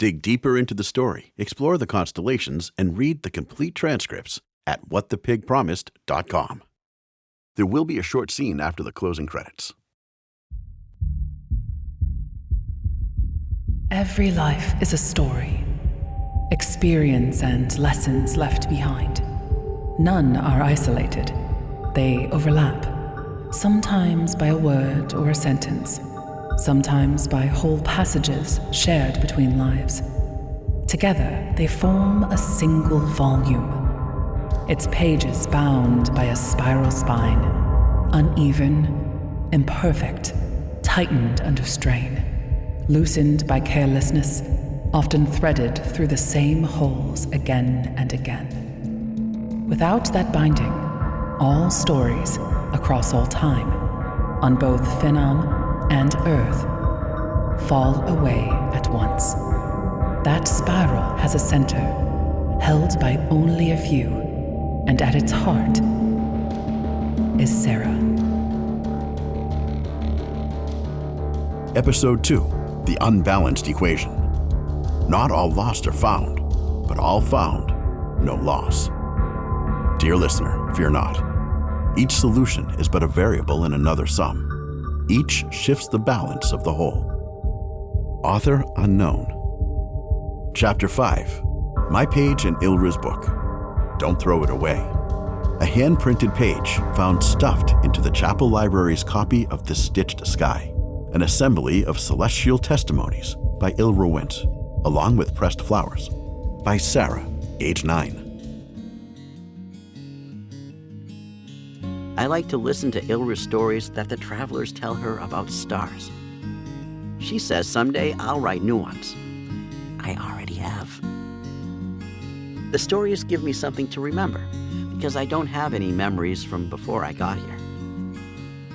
Dig deeper into the story, explore the constellations, and read the complete transcripts at whatthepigpromised.com. There will be a short scene after the closing credits. Every life is a story, experience and lessons left behind. None are isolated. They overlap, sometimes by a word or a sentence, sometimes by whole passages shared between lives. Together, they form a single volume, its pages bound by a spiral spine, uneven, imperfect, tightened under strain, loosened by carelessness, often threaded through the same holes again and again. Without that binding, all stories, across all time, on both Phenom and Earth, fall away at once. That spiral has a center, held by only a few, and at its heart is Sara. Episode 2. The Unbalanced Equation. Not all lost are found, but all found, no loss. Dear listener, fear not. Each solution is but a variable in another sum. Each shifts the balance of the whole. Author unknown. Chapter 5. My page in Ilra's book. Don't throw it away. A hand-printed page found stuffed into the chapel library's copy of The Stitched Sky. An assembly of celestial testimonies by Ilra Wint, along with pressed flowers, by Sara, age 9. I like to listen to Ilra's stories that the travelers tell her about stars. She says someday I'll write new ones. I already have. The stories give me something to remember, because I don't have any memories from before I got here.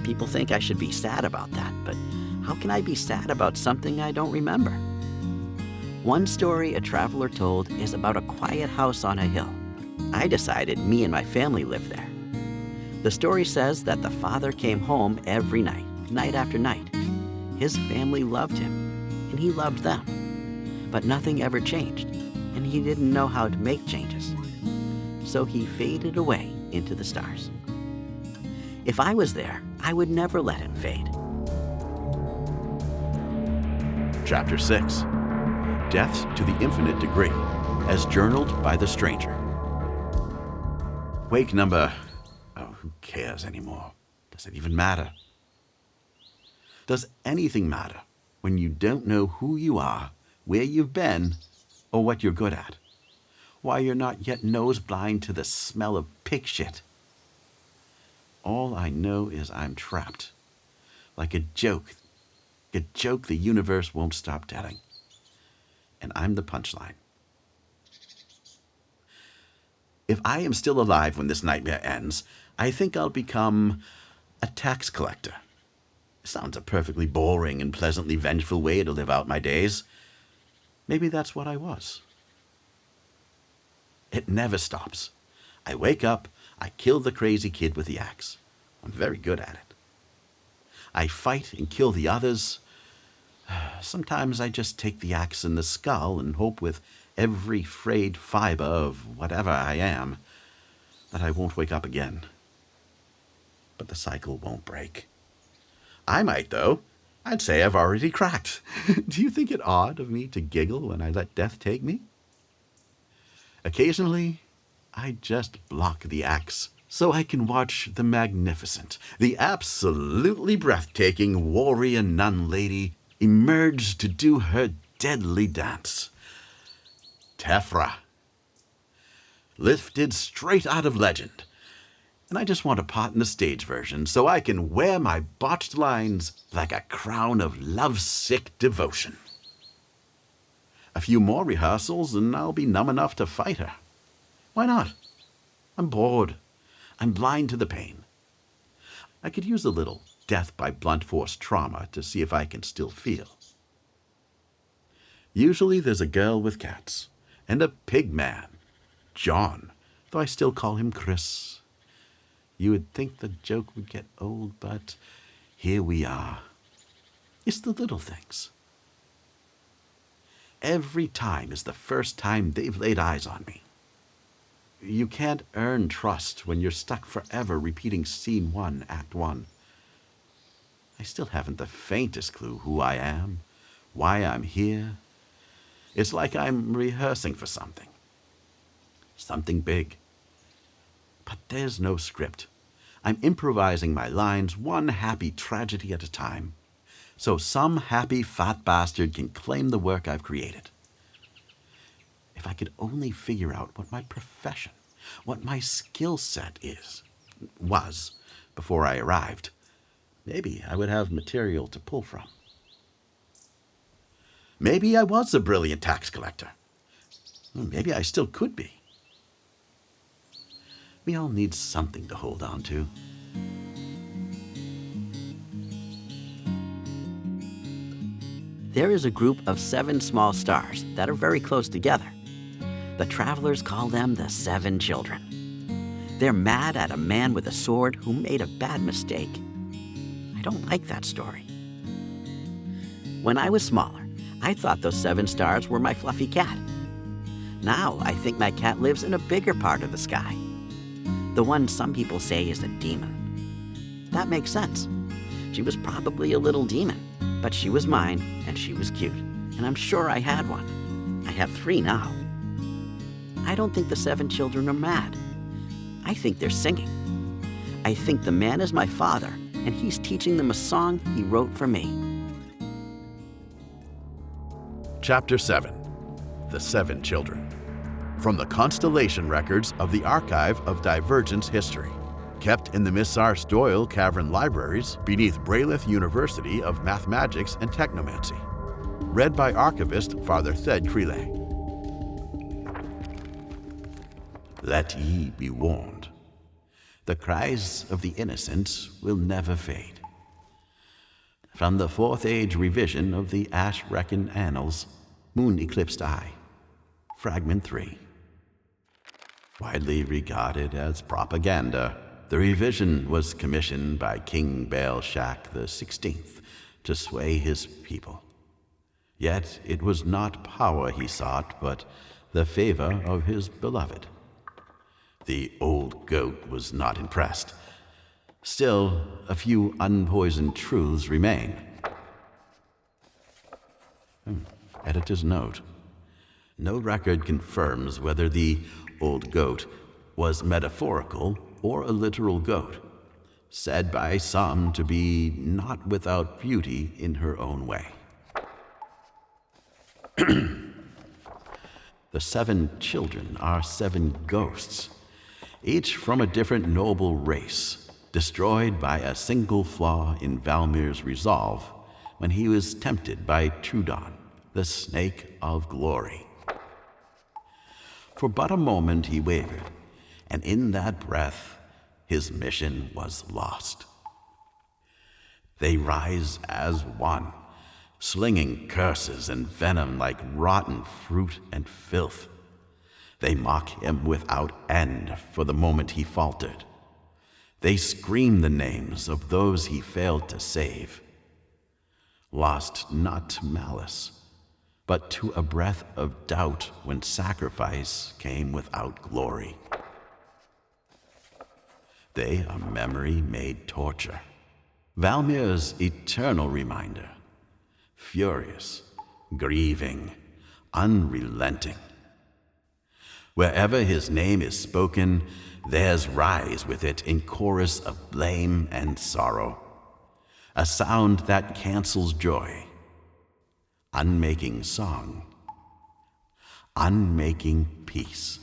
People think I should be sad about that, but how can I be sad about something I don't remember? One story a traveler told is about a quiet house on a hill. I decided me and my family lived there. The story says that the father came home every night, night after night. His family loved him, and he loved them. But nothing ever changed, and he didn't know how to make changes. So he faded away into the stars. If I was there, I would never let him fade. Chapter 6. Deaths to the Infinite Degree, as journaled by the stranger. Wake number... Oh, who cares anymore? Does it even matter? Does anything matter when you don't know who you are, where you've been, or what you're good at? Why you're not yet nose blind to the smell of pig shit? All I know is I'm trapped. Like a joke the universe won't stop telling. And I'm the punchline. If I am still alive when this nightmare ends, I think I'll become a tax collector. Sounds a perfectly boring and pleasantly vengeful way to live out my days. Maybe that's what I was. It never stops. I wake up, I kill the crazy kid with the axe. I'm very good at it. I fight and kill the others. Sometimes I just take the axe in the skull and hope with every frayed fiber of whatever I am that I won't wake up again. But the cycle won't break. I might, though. I'd say I've already cracked. Do you think it odd of me to giggle when I let death take me? Occasionally, I just block the axe so I can watch the magnificent, the absolutely breathtaking warrior nun lady emerge to do her deadly dance. Tefra. Lifted straight out of legend. And I just want a part in the stage version so I can wear my botched lines like a crown of lovesick devotion. A few more rehearsals and I'll be numb enough to fight her. Why not? I'm bored. I'm blind to the pain. I could use a little death by blunt force trauma to see if I can still feel. Usually there's a girl with cats and a pig man, John, though I still call him Chris. You would think the joke would get old, but here we are. It's the little things. Every time is the first time they've laid eyes on me. You can't earn trust when you're stuck forever repeating Scene 1, Act 1. I still haven't the faintest clue who I am, why I'm here. It's like I'm rehearsing for something. Something big. But there's no script. I'm improvising my lines one happy tragedy at a time, so some happy fat bastard can claim the work I've created. If I could only figure out what my profession, what my skill set was, before I arrived, maybe I would have material to pull from. Maybe I was a brilliant tax collector. Maybe I still could be. We all need something to hold on to. There is a group of 7 small stars that are very close together. The travelers call them the 7 children. They're mad at a man with a sword who made a bad mistake. I don't like that story. When I was smaller, I thought those 7 stars were my fluffy cat. Now I think my cat lives in a bigger part of the sky. The one some people say is a demon. That makes sense. She was probably a little demon, but she was mine and she was cute, and I'm sure I had one. I have 3 now. I don't think the 7 children are mad. I think they're singing. I think the man is my father, and he's teaching them a song he wrote for me. Chapter 7. The 7 Children. From the constellation records of the Archive of Divergence History, kept in the Miss Sara Doyle Cavern Libraries beneath Braylith University of Mathematics and Technomancy. Read by archivist Father Thed Crelay. Let ye be warned. The cries of the innocent will never fade. From the 4th Age revision of the Ash-Reckon Annals, Moon Eclipsed Eye, Fragment 3. Widely regarded as propaganda, the revision was commissioned by King Baal-Shak XVI to sway his people. Yet it was not power he sought, but the favor of his beloved. The old goat was not impressed. Still, a few unpoisoned truths remain. Editor's note. No record confirms whether the old goat was metaphorical or a literal goat, said by some to be not without beauty in her own way. The 7 children are 7 ghosts, each from a different noble race, destroyed by a single flaw in Valmir's resolve when he was tempted by Trudon, the snake of glory. For but a moment he wavered, and in that breath his mission was lost. They rise as one, slinging curses and venom like rotten fruit and filth. They mock him without end for the moment he faltered. They scream the names of those he failed to save. Lost not to malice, but to a breath of doubt when sacrifice came without glory. They are memory made torture, Valmir's eternal reminder, furious, grieving, unrelenting. Wherever his name is spoken, theirs rise with it in chorus of blame and sorrow, a sound that cancels joy, unmaking song, unmaking peace.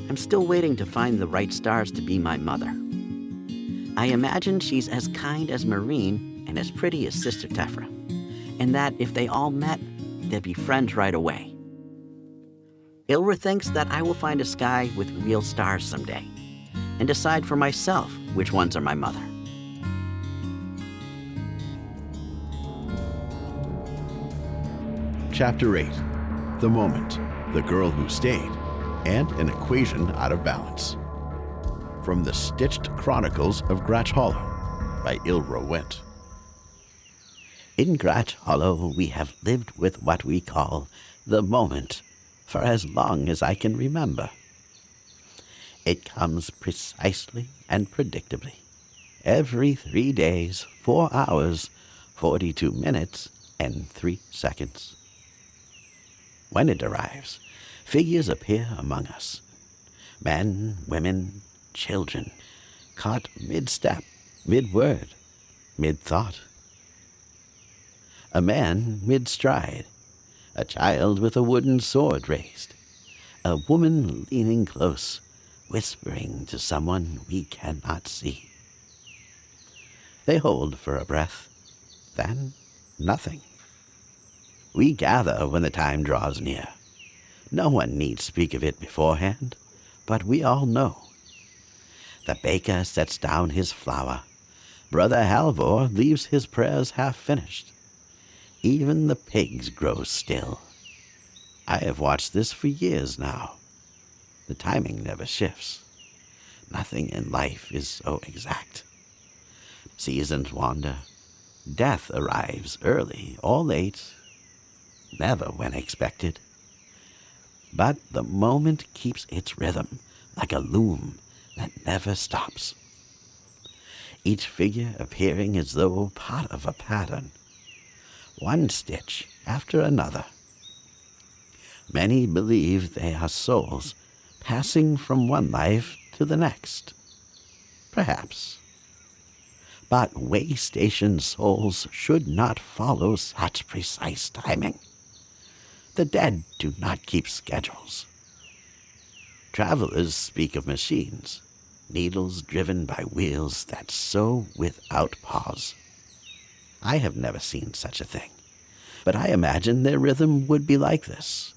I'm still waiting to find the right stars to be my mother. I imagine she's as kind as Marine and as pretty as Sister Tefra, and that if they all met, they'd be friends right away. Ilra thinks that I will find a sky with real stars someday, and decide for myself which ones are my mother. Chapter 8. The Moment, the Girl Who Stayed, and an Equation Out of Balance. From the Stitched Chronicles of Gratch Hollow by Ilra Went. In Gratch Hollow, we have lived with what we call the moment for as long as I can remember. It comes precisely and predictably. Every 3 days, 4 hours, 42 minutes, and 3 seconds. When it arrives, figures appear among us. Men, women, children, caught mid-step, mid-word, mid-thought. A man mid-stride, a child with a wooden sword raised, a woman leaning close, whispering to someone we cannot see. They hold for a breath, then nothing. We gather when the time draws near. No one need speak of it beforehand, but we all know. The baker sets down his flour. Brother Halvor leaves his prayers half finished. Even the pigs grow still. I have watched this for years now. The timing never shifts. Nothing in life is so exact. Seasons wander. Death arrives early or late, never when expected. But the moment keeps its rhythm like a loom that never stops. Each figure appearing as though part of a pattern, one stitch after another. Many believe they are souls passing from one life to the next. Perhaps. But way-station souls should not follow such precise timing. The dead do not keep schedules. Travelers speak of machines, needles driven by wheels that sew without pause. I have never seen such a thing, but I imagine their rhythm would be like this,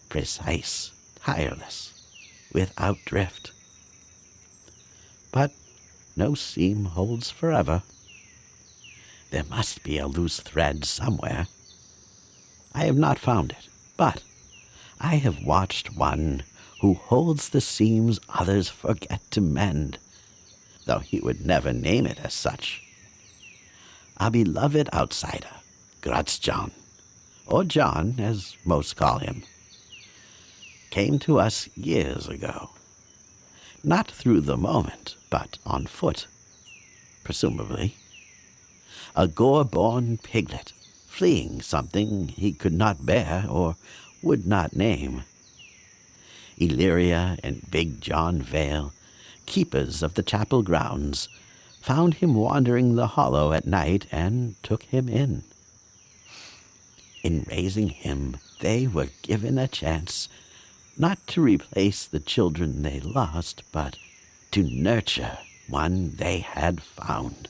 precise, tireless, without drift. But no seam holds forever. There must be a loose thread somewhere. I have not found it, but I have watched one who holds the seams others forget to mend, though he would never name it as such. A beloved outsider, John, or John as most call him, came to us years ago. Not through the moment, but on foot, presumably. A gore-born piglet, fleeing something he could not bear or would not name. Illyria and Big John Vale, keepers of the chapel grounds, found him wandering the hollow at night and took him in. In raising him, they were given a chance not to replace the children they lost, but to nurture one they had found.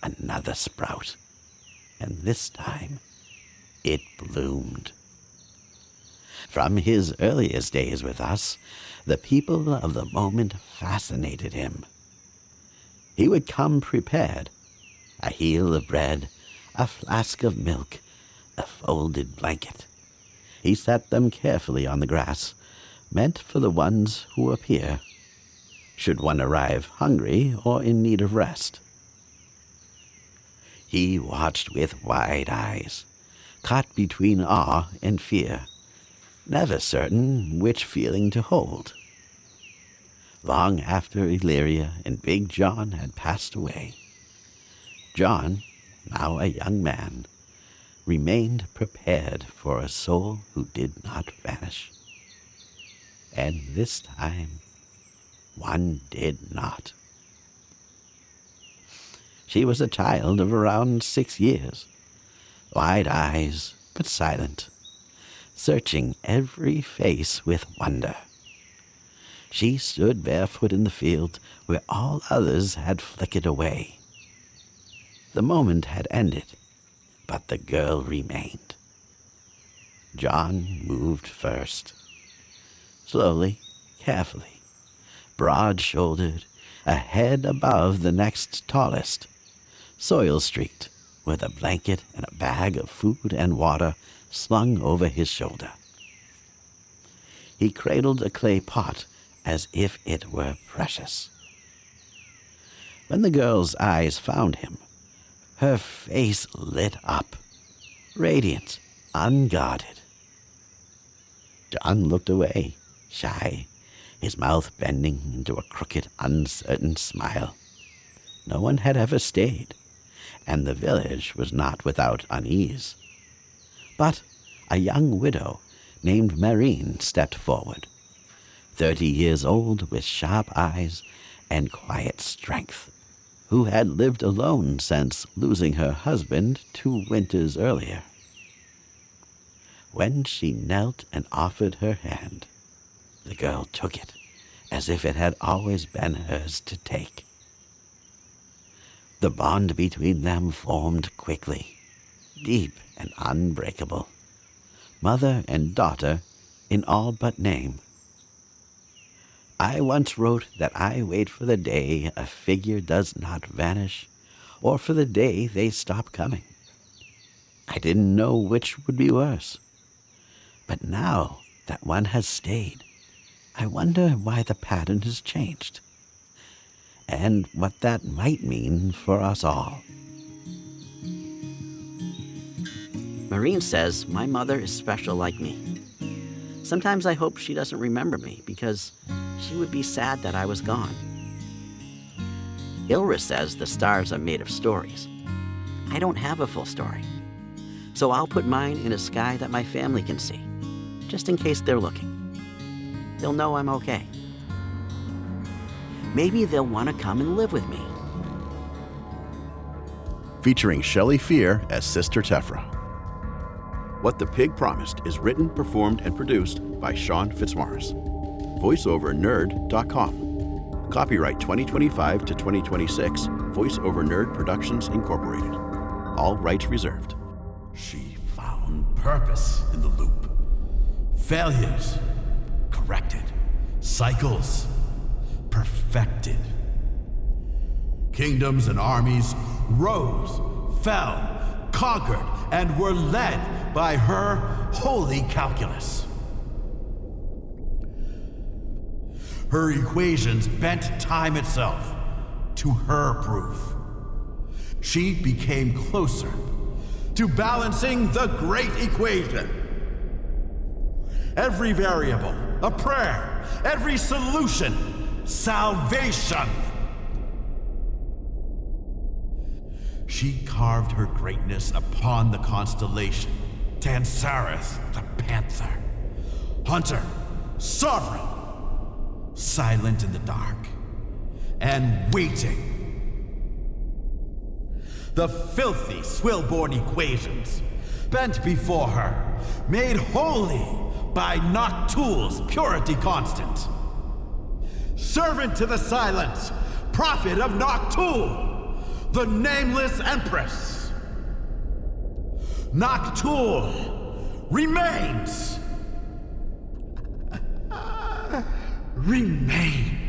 Another sprout, and this time it bloomed. From his earliest days with us, the people of the moment fascinated him. He would come prepared, a heel of bread, a flask of milk, a folded blanket. He set them carefully on the grass, meant for the ones who appear, should one arrive hungry or in need of rest. He watched with wide eyes, caught between awe and fear, never certain which feeling to hold. Long after Illyria and Big John had passed away, John, now a young man, remained prepared for a soul who did not vanish. And this time, one did not. She was a child of around 6 years, wide eyes, but silent, searching every face with wonder. She stood barefoot in the field where all others had flickered away. The moment had ended, but the girl remained. John moved first. Slowly, carefully, broad-shouldered, a head above the next tallest, soil-streaked, with a blanket and a bag of food and water slung over his shoulder. He cradled a clay pot as if it were precious. When the girl's eyes found him, Her face lit up, radiant, unguarded. John looked away, shy, his mouth bending into a crooked, uncertain smile. No one had ever stayed, and the village was not without unease. But a young widow named Marine stepped forward, 30 years old with sharp eyes and quiet strength, who had lived alone since losing her husband 2 winters earlier. When she knelt and offered her hand, the girl took it as if it had always been hers to take. The bond between them formed quickly, deep and unbreakable, mother and daughter in all but name. I once wrote that I wait for the day a figure does not vanish, or for the day they stop coming. I didn't know which would be worse. But now that one has stayed, I wonder why the pattern has changed, and what that might mean for us all. Marine says my mother is special like me. Sometimes I hope she doesn't remember me because she would be sad that I was gone. Ilra says the stars are made of stories. I don't have a full story, so I'll put mine in a sky that my family can see, just in case they're looking. They'll know I'm okay. Maybe they'll want to come and live with me. Featuring Shelley Fear as Sister Tefra. What the Pig Promised is written, performed, and produced by Shawn Fitzmaurice. VoiceOverNerd.com. Copyright 2025 to 2026, VoiceOver Nerd Productions Incorporated. All rights reserved. She found purpose in the loop. Failures corrected. Cycles perfected. Kingdoms and armies rose, fell, conquered, and were led by her holy calculus. Her equations bent time itself to her proof. She became closer to balancing the great equation. Every variable, a prayer. Every solution, salvation. She carved her greatness upon the constellation. Tansareth, the panther. Hunter, sovereign. Silent in the dark. And waiting. The filthy Swillborn equations, bent before her, made holy by Noctul's purity constant. Servant to the silence, prophet of Noctul, the nameless empress. Noctul remains. Remains.